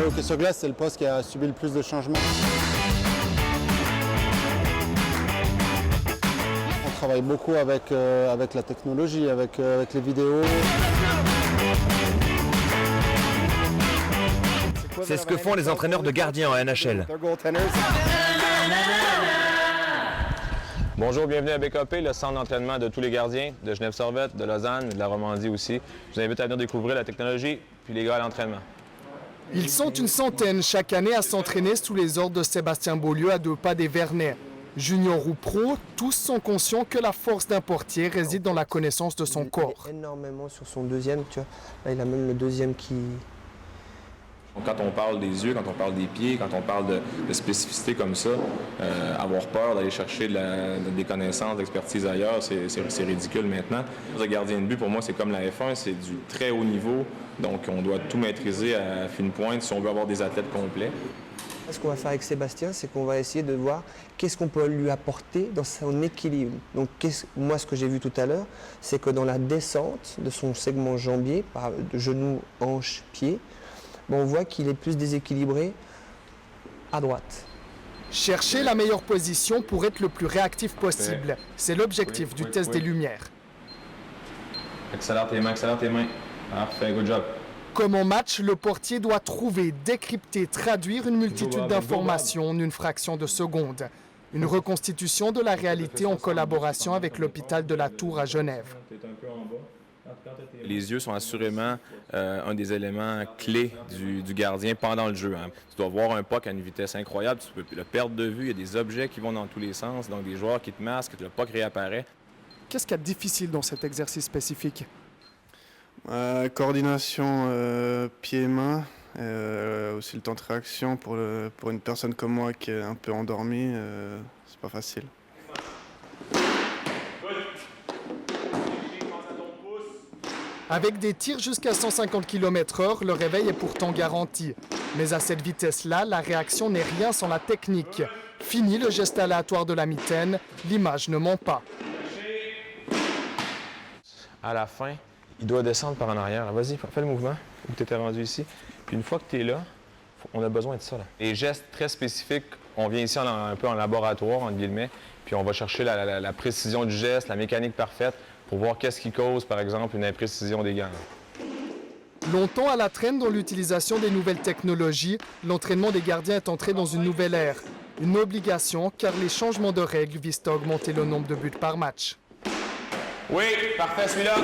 hockey sur glace, c'est le poste qui a subi le plus de changements. On travaille beaucoup avec la technologie, avec les vidéos. C'est ce que font les entraîneurs de gardiens en NHL. Bonjour, bienvenue à BKP, le centre d'entraînement de tous les gardiens, de Genève-Servette, de Lausanne et de la Romandie aussi. Je vous invite à venir découvrir la technologie puis les gars à l'entraînement. Ils sont une centaine chaque année à s'entraîner sous les ordres de Sébastien Beaulieu à 2 pas des Vernets. Junior ou pro, tous sont conscients que la force d'un portier réside dans la connaissance de son corps. Énormément sur son deuxième, tu vois. Là, il a même le deuxième qui... Quand on parle des yeux, quand on parle des pieds, quand on parle de spécificité comme ça, avoir peur d'aller chercher des connaissances, d'expertise ailleurs, c'est ridicule maintenant. Le gardien de but, pour moi, c'est comme la F1, c'est du très haut niveau. Donc, on doit tout maîtriser à fine pointe si on veut avoir des athlètes complets. Ce qu'on va faire avec Sébastien, c'est qu'on va essayer de voir qu'est-ce qu'on peut lui apporter dans son équilibre. Donc, moi, ce que j'ai vu tout à l'heure, c'est que dans la descente de son segment jambier, de genou, hanche, pied, on voit qu'il est plus déséquilibré à droite. Chercher la meilleure position pour être le plus réactif possible. C'est l'objectif du test des lumières. Accélère tes mains. Parfait, good job. Comme en match, le portier doit trouver, décrypter, traduire une multitude d'informations en une fraction de seconde. Une reconstitution de la réalité en collaboration avec l'hôpital de la Tour à Genève. Les yeux sont assurément un des éléments clés du gardien pendant le jeu. Tu dois voir un puck à une vitesse incroyable, tu peux le perdre de vue, il y a des objets qui vont dans tous les sens, donc des joueurs qui te masquent, le puck réapparaît. Qu'est-ce qu'il y a de difficile dans cet exercice spécifique? Coordination pieds-mains, aussi le temps de réaction pour une personne comme moi qui est un peu endormie, c'est pas facile. Avec des tirs jusqu'à 150 km/h, le réveil est pourtant garanti. Mais à cette vitesse-là, la réaction n'est rien sans la technique. Fini le geste aléatoire de la mitaine, l'image ne ment pas. À la fin, il doit descendre par en arrière. Vas-y, fais le mouvement où tu étais rendu ici. Puis une fois que tu es là, on a besoin de ça. Les gestes très spécifiques, on vient ici un peu en laboratoire, entre guillemets, puis on va chercher la précision du geste, la mécanique parfaite, pour voir qu'est-ce qui cause, par exemple, une imprécision des gants. Longtemps à la traîne dans l'utilisation des nouvelles technologies, l'entraînement des gardiens est entré dans une nouvelle ère. Une obligation, car les changements de règles visent à augmenter le nombre de buts par match. Oui, parfait, celui-là.